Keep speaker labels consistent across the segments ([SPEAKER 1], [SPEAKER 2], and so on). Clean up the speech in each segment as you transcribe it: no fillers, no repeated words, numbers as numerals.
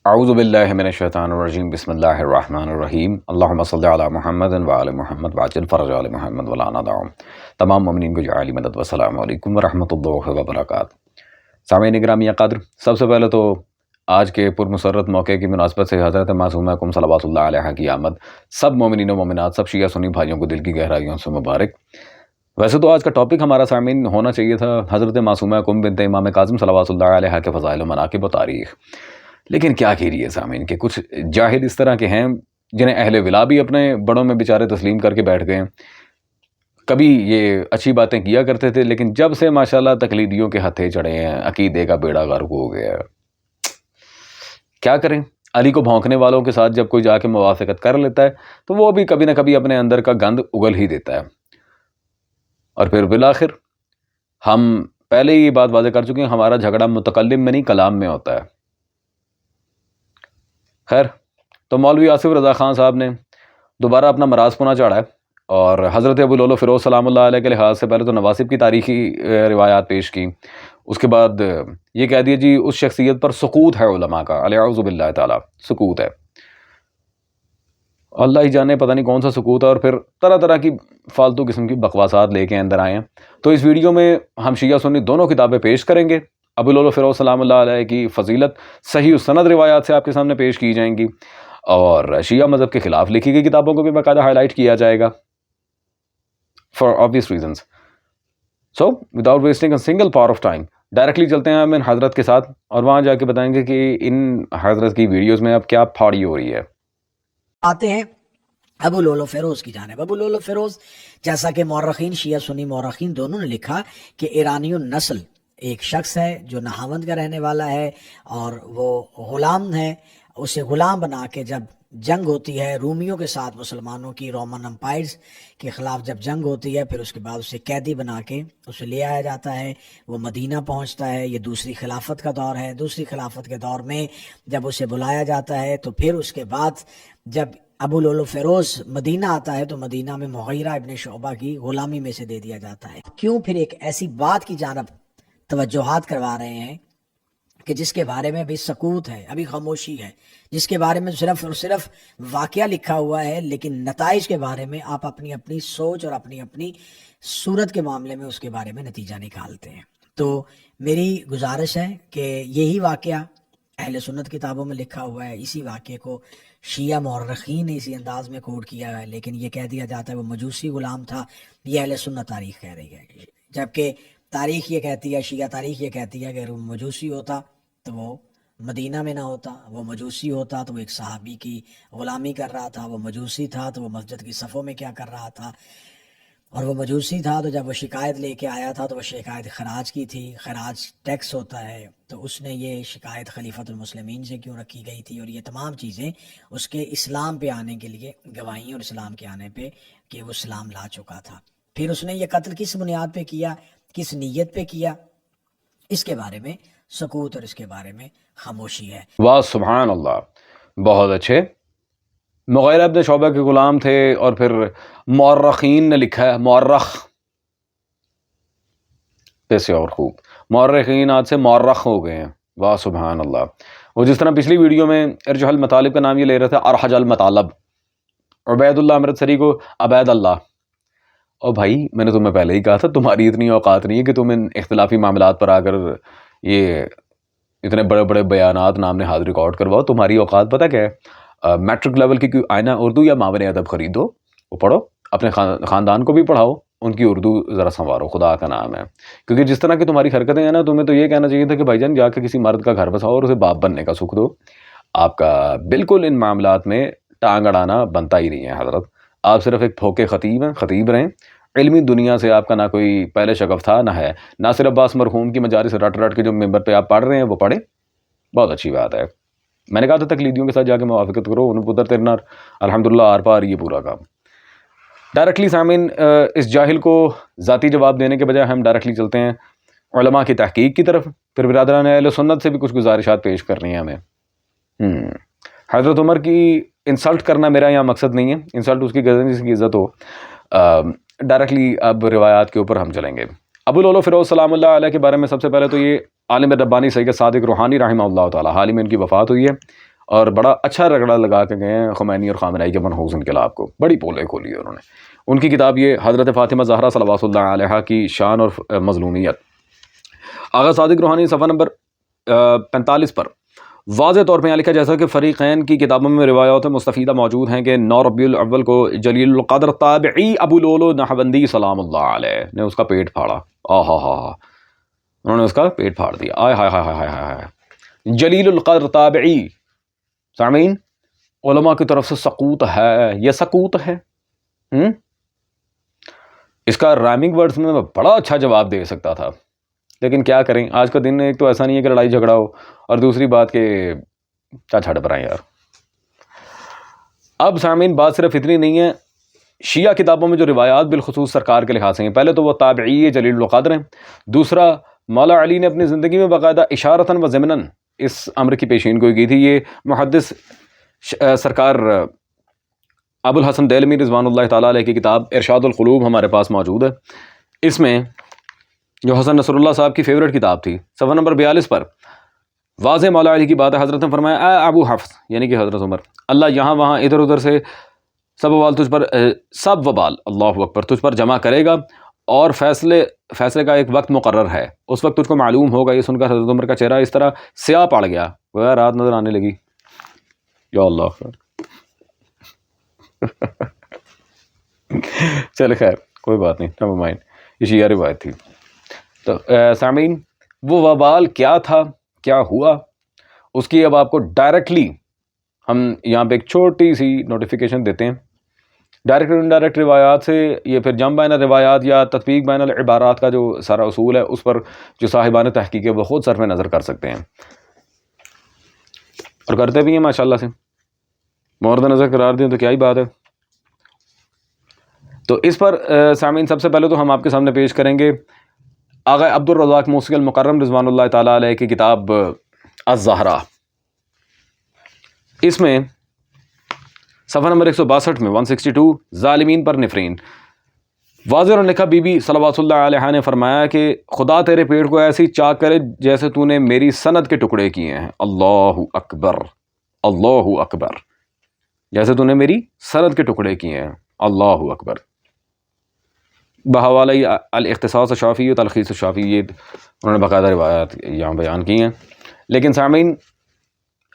[SPEAKER 1] اعوذ باللہ من الشیطان الرجیم بسم اللہ الرحمن الرحیم اللہم صلی علی محمد وعلی محمد وعجل فرج علی محمد ولا ندعم تمام مومنین کو جعلی مدد والسلام علیکم ورحمۃ اللہ وبرکاتہ۔ سامعین گرامی قدر، سب سے پہلے تو آج کے پرمسرت موقع کی مناسبت سے حضرت معصومہ کم صلوات اللہ علیہ کی آمد سب مومنین و مومنات، سب شیعہ سنی بھائیوں کو دل کی گہرائیوں سے مبارک۔ ویسے تو آج کا ٹاپک ہمارا سامعین ہونا چاہیے تھا حضرت معصومہ کم بنت امام کاظم صلوات اللہ علیہ کے فضائل و مناقب و تاریخ، لیکن کیا کیجیے سامعین کہ کچھ جاہل اس طرح کے ہیں جنہیں اہل ولا بھی اپنے بڑوں میں بیچارے تسلیم کر کے بیٹھ گئے ہیں۔ کبھی یہ اچھی باتیں کیا کرتے تھے، لیکن جب سے ماشاءاللہ تقلیدیوں کے ہتھے چڑھے ہیں، عقیدے کا بیڑا غرق ہو گیا ہے۔ کیا کریں، علی کو بھونکنے والوں کے ساتھ جب کوئی جا کے موافقت کر لیتا ہے تو وہ بھی کبھی نہ کبھی اپنے اندر کا گند اگل ہی دیتا ہے، اور پھر بالآخر ہم پہلے ہی یہ بات واضح کر چکے ہیں، ہمارا جھگڑا متکلم میں نہیں کلام میں ہوتا ہے۔ خیر، تو مولوی آصف رضا خان صاحب نے دوبارہ اپنا مراز پنا چڑھا ہے، اور حضرت ابو لولو فیروز سلام اللہ علیہ کے لحاظ سے پہلے تو نواسب کی تاریخی روایات پیش کی، اس کے بعد یہ کہہ دیا جی اس شخصیت پر سقوط ہے علماء کا، اعوذ باللہ تعالیٰ سقوط ہے، اللہ ہی جانے پتہ نہیں کون سا سقوط ہے، اور پھر طرح طرح کی فالتو قسم کی بکواسات لے کے اندر آئے ہیں۔ تو اس ویڈیو میں ہم شیعہ سنی دونوں کتابیں پیش کریں گے، ابو لولو فیروز سلام اللہ علیہ کی فضیلت صحیح السند روایات سے آپ کے سامنے پیش کی جائیں گی، اور شیعہ مذہب کے خلاف لکھی گئی کتابوں کو بھی باقاعدہ ہائی لائٹ کیا جائے گا for obvious reasons۔ So without wasting a single part of time directly چلتے ہیں ہم ان حضرت کے ساتھ، اور وہاں جا کے بتائیں گے کہ ان حضرت کی ویڈیوز میں اب کیا پھاڑی ہو رہی ہے۔
[SPEAKER 2] آتے ہیں ابو لولو فیروز کی جانب۔ ابو لولو فیروز، جیسا کہ مورخین، شیعہ سنی مورخین دونوں نے لکھا کہ ایرانی النسل ایک شخص ہے جو نہاوند کا رہنے والا ہے، اور وہ غلام ہے۔ اسے غلام بنا کے جب جنگ ہوتی ہے رومیوں کے ساتھ، مسلمانوں کی رومن امپائرز کے خلاف جب جنگ ہوتی ہے، پھر اس کے بعد اسے قیدی بنا کے اسے لے آیا جاتا ہے، وہ مدینہ پہنچتا ہے۔ یہ دوسری خلافت کا دور ہے۔ دوسری خلافت کے دور میں جب اسے بلایا جاتا ہے تو پھر اس کے بعد جب ابو لولو فیروز مدینہ آتا ہے تو مدینہ میں مغیرہ ابن شعبہ کی غلامی میں سے دے دیا جاتا ہے۔ کیوں پھر ایک ایسی بات کی جانب توجہات کروا رہے ہیں کہ جس کے بارے میں ابھی سکوت ہے، ابھی خاموشی ہے، جس کے بارے میں صرف اور صرف واقعہ لکھا ہوا ہے، لیکن نتائج کے بارے میں آپ اپنی اپنی سوچ اور اپنی اپنی صورت کے معاملے میں اس کے بارے میں نتیجہ نکالتے ہیں۔ تو میری گزارش ہے کہ یہی واقعہ اہل سنت کتابوں میں لکھا ہوا ہے، اسی واقعے کو شیعہ مورخین نے اسی انداز میں کوڈ کیا ہے، لیکن یہ کہہ دیا جاتا ہے وہ مجوسی غلام تھا۔ یہ اہل سنت تاریخ کہہ رہی ہے، جبکہ تاریخ یہ کہتی ہے، شیعہ تاریخ یہ کہتی ہے کہ اگر وہ مجوسی ہوتا تو وہ مدینہ میں نہ ہوتا، وہ مجوسی ہوتا تو وہ ایک صحابی کی غلامی کر رہا تھا، وہ مجوسی تھا تو وہ مسجد کی صفوں میں کیا کر رہا تھا، اور وہ مجوسی تھا تو جب وہ شکایت لے کے آیا تھا تو وہ شکایت خراج کی تھی، خراج ٹیکس ہوتا ہے، تو اس نے یہ شکایت خلیفۃ المسلمین سے کیوں رکھی گئی تھی، اور یہ تمام چیزیں اس کے اسلام پہ آنے کے لیے گواہی، اور اسلام کے آنے پہ کہ وہ اسلام لا چکا تھا۔ پھر اس نے یہ قتل کس بنیاد پہ کیا، کس نیت پہ کیا، اس کے بارے میں سکوت اور اس کے بارے میں خاموشی ہے۔
[SPEAKER 1] واہ سبحان اللہ، بہت اچھے۔ مغیرہ ابن شعبہ کے غلام تھے، اور پھر مورخین نے لکھا ہے، مورخ پیسے اور خوب، مورخین آج سے مورخ ہو گئے ہیں۔ واہ سبحان اللہ۔ وہ جس طرح پچھلی ویڈیو میں ارجح المطالب کا نام یہ لے رہے تھے، ارحج المطالب، عبید اللہ امرتسری کو عبید اللہ۔ اور بھائی میں نے تمہیں پہلے ہی کہا تھا تمہاری اتنی اوقات نہیں ہے کہ تم ان اختلافی معاملات پر آ کر یہ اتنے بڑے بڑے بیانات نام نہاد ریکارڈ کرواؤ۔ تمہاری اوقات پتہ کیا ہے؟ میٹرک لیول کی کوئی آئینہ اردو یا ماورِ ادب خریدو، وہ پڑھو، اپنے خاندان کو بھی پڑھاؤ، ان کی اردو ذرا سنوارو، خدا کا نام ہے۔ کیونکہ جس طرح کی تمہاری حرکتیں ہیں نا، تمہیں تو یہ کہنا چاہیے تھا کہ بھائی جان جا کے کسی مرد کا گھر بساؤ اور اسے باپ بننے کا سکھ دو۔ آپ کا بالکل ان معاملات میں ٹانگ اڑانا بنتا ہی نہیں ہے حضرت۔ آپ صرف ایک پھوکے خطیب ہیں، خطیب رہیں۔ علمی دنیا سے آپ کا نہ کوئی پہلے شغف تھا نہ ہے۔ ناصر عباس مرحوم کی مجالس رٹ رٹ کے جو ممبر پہ آپ پڑھ رہے ہیں وہ پڑھیں، بہت اچھی بات ہے۔ میں نے کہا تھا تقلیدیوں کے ساتھ جا کے موافقت کرو، انہوں پتر تیرنا الحمدللہ آر پار یہ پورا کام۔ ڈائریکٹلی سامعین اس جاہل کو ذاتی جواب دینے کے بجائے ہم ڈائریکٹلی چلتے ہیں علماء کی تحقیق کی طرف۔ پھر برادران اہل سنت سے بھی کچھ گزارشات پیش کرنی ہیں ہمیں۔ حضرت عمر کی انسلٹ کرنا میرا یہاں مقصد نہیں ہے، انسلٹ اس کی جس کی عزت ہو۔ ڈائریکٹلی اب روایات کے اوپر ہم چلیں گے۔ ابو لولو فیروز سلام اللہ علیہ کے بارے میں سب سے پہلے تو یہ عالم ربانی سید صادق روحانی رحمہ اللہ تعالیٰ، حال ہی میں ان کی وفات ہوئی ہے، اور بڑا اچھا رگڑا لگا کے گئے ہیں خمینی اور خامنائی کے منحوس انقلاب کو، بڑی پولے کھولی ہے انہوں نے۔ ان کی کتاب یہ حضرت فاطمہ زہرا صلوات اللہ علیہا کی شان اور مظلومیت، آغا صادق روحانی صفحہ نمبر 45 پر واضح طور پہ یہاں لکھا جیسا کہ فریقین کی کتابوں میں روایات مستفیدہ موجود ہیں کہ 9 ربیع الاول کو جلیل القدر تابعی ابو لولو نہوندی سلام اللہ علیہ نے اس کا پیٹ پھاڑا۔ انہوں نے اس کا پیٹ پھاڑ دیا۔ آئے ہائے ہائے ہائے ہائے ہائے، جلیل القدر تابعی، سامعین علماء کی طرف سے سقوط ہے، یہ سقوط ہے۔ اس کا رائمنگ ورڈز میں بڑا اچھا جواب دے سکتا تھا، لیکن کیا کریں، آج کا دن ایک تو ایسا نہیں ہے کہ لڑائی جھگڑا ہو، اور دوسری بات کہ کیا چھڑ پر آئیں یار۔ اب سامعین بات صرف اتنی نہیں ہے، شیعہ کتابوں میں جو روایات بالخصوص سرکار کے لحاظ سے ہیں، پہلے تو وہ تابعی جلیل القدر ہیں، دوسرا مولا علی نے اپنی زندگی میں باقاعدہ اشارتاً و ضمناً اس امر کی پیشین گوئی کی تھی۔ یہ محدث سرکار ابو الحسن دیلمی رضوان اللہ تعالیٰ علیہ کی کتاب ارشاد القلوب ہمارے پاس موجود ہے۔ اس میں جو حسن نصر اللہ صاحب کی فیورٹ کتاب تھی، صفحہ نمبر 42 پر واضح مولا علی کی بات ہے۔ حضرت نے فرمایا، اے ابو حفص یعنی کہ حضرت عمر، اللہ یہاں وہاں ادھر ادھر سے سب وبال تجھ پر، سب وبال اللہ اکبر تجھ پر جمع کرے گا، اور فیصلے کا ایک وقت مقرر ہے، اس وقت تجھ کو معلوم ہوگا۔ یہ سن کر حضرت عمر کا چہرہ اس طرح سیاہ پڑ گیا، گویا رات نظر آنے لگی۔ یا اللہ چل خیر کوئی بات نہیں، نیور مائنڈ، یہ شیعہ روایت تھی۔ تو سامعین وہ وبال کیا تھا، کیا ہوا، اس کی اب آپ کو ڈائریکٹلی ہم یہاں پہ ایک چھوٹی سی نوٹیفیکیشن دیتے ہیں۔ ڈائریکٹ اور انڈائریکٹ روایات سے یہ پھر جمع بین الروایات یا تطبیق بین العبارات کا جو سارا اصول ہے، اس پر جو صاحبان تحقیق ہے وہ خود صرف نظر کر سکتے ہیں، اور کرتے بھی ہیں ماشاءاللہ سے، مورد نظر قرار دیں تو کیا ہی بات ہے۔ تو اس پر سامعین سب سے پہلے تو ہم آپ کے سامنے پیش کریں گے آغا عبد الرزاق موصی المکرم رضوان اللہ تعالیٰ علیہ کی کتاب الزہرا۔ اس میں صفحہ نمبر 162 میں 162 ظالمین پر نفرین، واضح اور لکھا بی بی صلوات اللہ علیہ نے فرمایا کہ خدا تیرے پیٹ کو ایسی چاک کرے جیسے تو نے میری سند کے ٹکڑے کیے ہیں۔ اللہ اکبر، اللہ اکبر، جیسے تو نے میری سند کے ٹکڑے کیے ہیں، اللہ اکبر۔ بحوالہ الاختصاص الشافعی و تلخیص الشافعی، یہ انہوں نے باقاعدہ روایات یہاں بیان کی ہیں۔ لیکن سامعین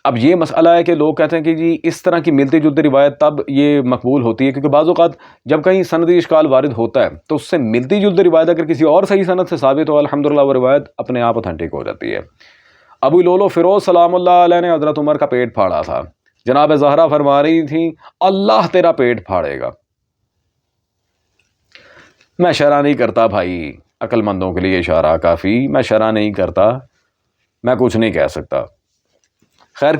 [SPEAKER 1] اب یہ مسئلہ ہے کہ لوگ کہتے ہیں کہ جی اس طرح کی ملتی جلتی روایت تب یہ مقبول ہوتی ہے، کیونکہ بعض اوقات جب کہیں سندی اشکال وارد ہوتا ہے تو اس سے ملتی جلتی روایت اگر کسی اور صحیح سند سے ثابت ہو، الحمدللہ وہ روایت اپنے آپ اوتھینٹک ہو جاتی ہے۔ ابو لولو فیروز سلام اللہ علیہ نے حضرت عمر کا پیٹ پھاڑا تھا، جناب زہرا فرما رہی تھیں اللہ تیرا پیٹ پھاڑے گا۔ میں شرح نہیں کرتا بھائی، عقل مندوں کے لیے اشارہ کافی، میں شرح نہیں کرتا، میں کچھ نہیں کہہ سکتا۔ خیر،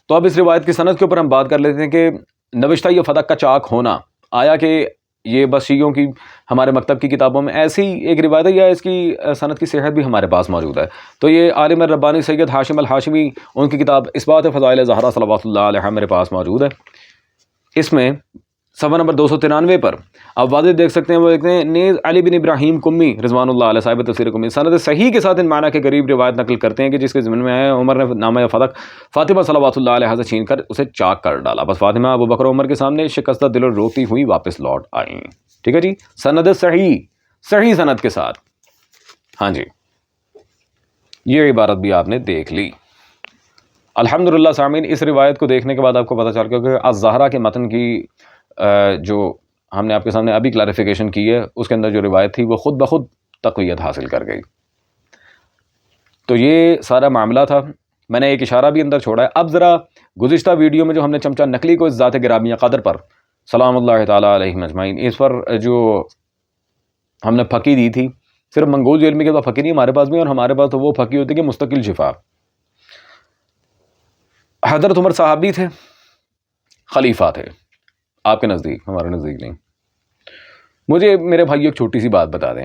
[SPEAKER 1] تو اب اس روایت کی سند کے اوپر ہم بات کر لیتے ہیں کہ نوشتہ یہ فتق کا چاک ہونا آیا کہ یہ بس شیعوں کی ہمارے مکتب کی کتابوں میں ایسی ایک روایت ہے یا اس کی سند کی صحت بھی ہمارے پاس موجود ہے؟ تو یہ عالم ربانی سید ہاشم الہاشمی ان کی کتاب اثبات فضائل زہرا صلوات اللہ علیہ میرے پاس موجود ہے۔ اس میں صفحہ نمبر 293 پر آپ واضح دیکھ سکتے ہیں، وہ دیکھتے ہیں نیز علی بن ابراہیم کمی رضوان اللہ علیہ صاحب تفسیر کمی سند صحیح کے ساتھ ان معنی کے قریب روایت نقل کرتے ہیں کہ جس کے ضمن میں ہے عمر نے نامہ فتق فاطمہ صلوات اللہ علیہ سے چھین کر اسے چاک کر ڈالا، بس فاطمہ ابو بکر عمر کے سامنے شکستہ دل اور روتی ہوئی واپس لوٹ آئیں۔ ٹھیک ہے جی، سند صحیح سند کے ساتھ۔ ہاں جی، یہ عبارت بھی آپ نے دیکھ لی الحمدللہ۔ سامعین اس روایت کو دیکھنے کے بعد آپ کو پتہ چل گیا کہ الزہرا کے متن کی جو ہم نے آپ کے سامنے ابھی کلیریفیکیشن کی ہے، اس کے اندر جو روایت تھی وہ خود بخود تقویت حاصل کر گئی۔ تو یہ سارا معاملہ تھا، میں نے ایک اشارہ بھی اندر چھوڑا ہے۔ اب ذرا گزشتہ ویڈیو میں جو ہم نے چمچہ نکلی کو اس ذات گرامیہ قدر پر سلام اللہ تعالیٰ علیہ اجمعین، اس پر جو ہم نے پھکی دی تھی، صرف منگول علمی کے تو پھکی نہیں ہمارے پاس بھی، اور ہمارے پاس تو وہ پھکی ہوتی کہ مستقل شفا۔ حضرت عمر صحابی تھے، خلیفہ تھے آپ کے نزدیک، ہمارے نزدیک نہیں۔ مجھے میرے بھائی ایک چھوٹی سی بات بتا دیں،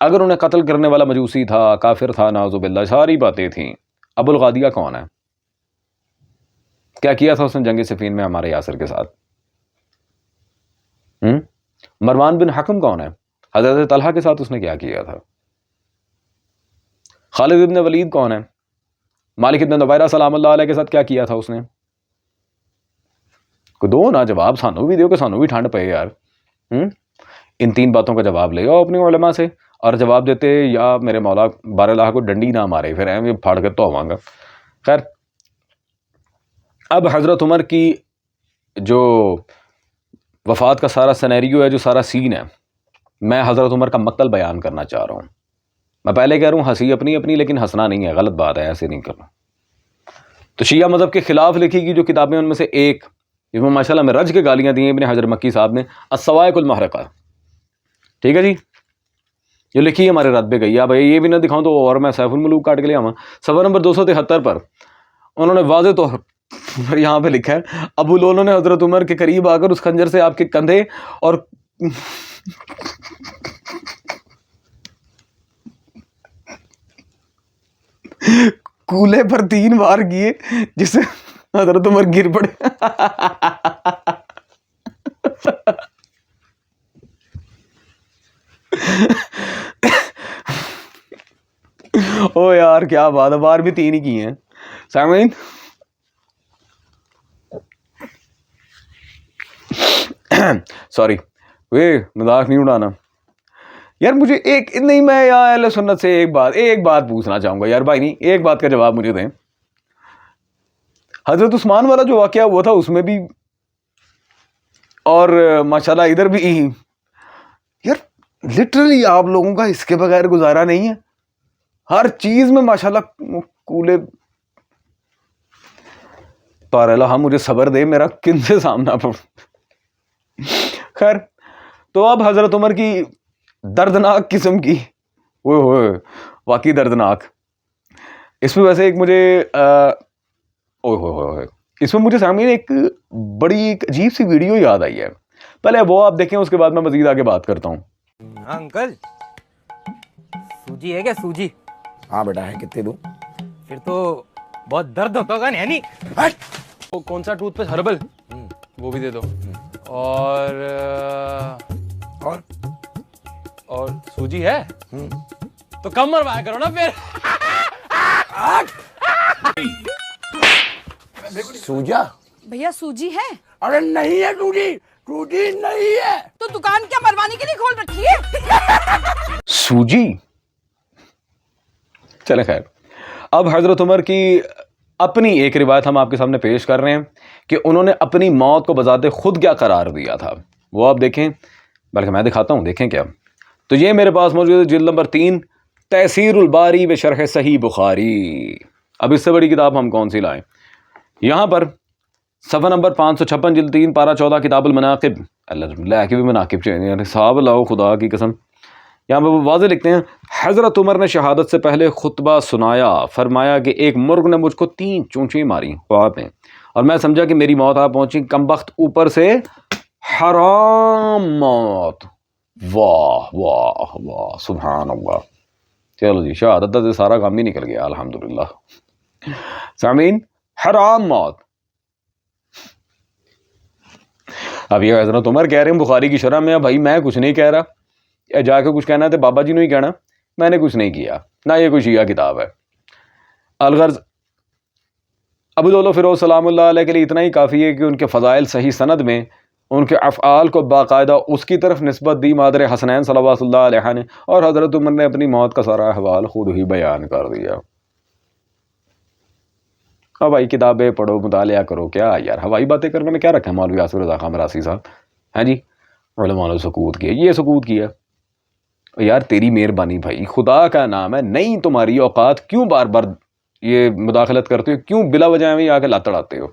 [SPEAKER 1] اگر انہیں قتل کرنے والا مجوسی تھا، کافر تھا، نعوذ باللہ، ساری باتیں تھیں، ابو الغادیہ کون ہے؟ کیا کیا تھا اس نے جنگ صفین میں ہمارے یاسر کے ساتھ؟ مروان بن حکم کون ہے؟ حضرت طلحہ کے ساتھ اس نے کیا کیا تھا؟ خالد ابن ولید کون ہے؟ مالک ابن نویرہ سلام اللہ علیہ کے ساتھ کیا کیا تھا اس نے؟ کوئی دو نا جواب, سانو بھی دیو کہ سانو بھی ٹھنڈ پے یار. ان 3 باتوں کا جواب لے آؤ اپنی علماء سے, اور جواب دیتے یا میرے مولا بارہ کو ڈنڈی نہ مارے, پھر ایویں پھاڑ کے تو آواں گا. خیر, اب حضرت عمر کی جو وفات کا سارا سینیریو ہے, جو سارا سین ہے, میں حضرت عمر کا مقتل بیان کرنا چاہ رہا ہوں. میں پہلے کہہ رہا ہوں ہنسی اپنی اپنی, لیکن ہنسنا نہیں ہے, غلط بات ہے, ایسے نہیں کرنا. تو شیعہ مذہب کے خلاف لکھی گئی جو کتابیں ان میں سے ایک, جس میں ماشاء اللہ میں رج کے گالیاں دی ہیں ابن حجر مکی صاحب نے, الصواعق المحرقہ, ٹھیک ہے جی, جو لکھی ہے ہمارے رد پہ گئی. اب یہ بھی نہ دکھاؤں تو اور میں سیف الملوک کاٹ کے لے آواں. صفحہ نمبر 273 پر انہوں نے واضح طور پر یہاں پہ لکھا ہے, ابو لولو نے حضرت عمر کے قریب آ کر اس خنجر سے آپ کے کندھے اور کولے پر 3 بار کیے, جس سے حضرت عمر گر پڑے. او یار کیا بات ہے, بار بھی 3 ہی کیے ہیں. سامعین, سوری, مذاق نہیں اڑانا یار. مجھے ایک نہیں, میں یار اہل سنت سے ایک بات پوچھنا چاہوں گا یار بھائی, نہیں ایک بات کا جواب مجھے دیں. حضرت عثمان والا جو واقعہ ہوا تھا اس میں بھی, اور ماشاءاللہ ادھر بھی یار, لٹرلی آپ لوگوں کا اس کے بغیر گزارا نہیں ہے. ہر چیز میں ماشاءاللہ کولے پار اللہ مجھے صبر دے, میرا کن سے سامنا پڑ. خیر, تو اب حضرت عمر کی دردناک قسم کی, وہ واقعی دردناک. اس میں ویسے ایک مجھے اس میں مجھے سامنے ایک بڑی ایک عجیب سی ویڈیو یاد آئی ہے. پہلے وہ آپ دیکھیں, اس کے بعد میں مزید آگے بات کرتا ہوں.
[SPEAKER 3] انکل سوجی ہے کیا؟ سوجی؟
[SPEAKER 4] ہاں بیٹا ہے, کتنے دوں؟
[SPEAKER 3] پھر تو بہت درد ہوتا ہوگا نہیں؟
[SPEAKER 5] وہ کون سا ٹوتھ پیسٹ ہربل, وہ بھی دے دو. اور سوجی ہے تو کم مروایا کرو نا پھر.
[SPEAKER 4] سوجا
[SPEAKER 6] بھیا سوجی ہے؟
[SPEAKER 4] ارے نہیں ہے ٹوٹی, ٹوٹی نہیں ہے.
[SPEAKER 6] تو دکان کیا مروانے کے لیے کھول رکھی ہے؟
[SPEAKER 1] سوجی. چلے خیر, اب حضرت عمر کی اپنی ایک روایت ہم آپ کے سامنے پیش کر رہے ہیں کہ انہوں نے اپنی موت کو بذات خود کیا قرار دیا تھا. وہ آپ دیکھیں, بلکہ میں دکھاتا ہوں, دیکھیں کیا. تو یہ میرے پاس موجود ہے جلد نمبر 3, تیسیر الباری بشرح صحیح بخاری. اب اس سے بڑی کتاب ہم کون سی لائیں. یہاں پر صفحہ نمبر 556 جلد 3 پارہ 14 کتاب المناقب. اللہ کی بھی مناقب چاہیے صاحب, لاؤ خدا کی قسم. یہاں پہ وہ واضح لکھتے ہیں, حضرت عمر نے شہادت سے پہلے خطبہ سنایا, فرمایا کہ ایک مرغ نے مجھ کو 3 چونچیں ماری خواب میں, اور میں سمجھا کہ میری موت آ پہنچی. کمبخت اوپر سے حرام موت. واہ واہ واہ, سبحان اللہ. چلو جی, شہادت سے سارا کام ہی نکل گیا الحمدللہ. سامعین, حرام موت. اب یہ حضرت عمر کہہ رہے ہیں بخاری کی شرح میں, بھائی میں کچھ نہیں کہہ رہا, جا کے کچھ کہنا ہے تو بابا جی نے ہی کہنا, میں نے کچھ نہیں کیا, نہ یہ کوئی شیعہ کتاب ہے. الغرض ابو لولو فیروز سلام اللہ علیہ کے لیے اتنا ہی کافی ہے کہ ان کے فضائل صحیح سند میں ان کے افعال کو باقاعدہ اس کی طرف نسبت دی مادر حسنین صلوات اللہ علیہ نے, اور حضرت عمر نے اپنی موت کا سارا احوال خود ہی بیان کر دیا. اب بھائی کتابیں پڑھو, مطالعہ کرو, کیا یار ہوائی باتیں کرنے میں کیا رکھا ہے مولوی آصف رضا خان مراسی صاحب. ہاں جی, علماء نے سکوت کیا, یہ سکوت کیا. یار تیری مہربانی بھائی, خدا کا نام ہے, نہیں تمہاری اوقات, کیوں بار بار یہ مداخلت کرتے ہو, کیوں بلا وجہ میں آ کے لات اڑاتے ہو.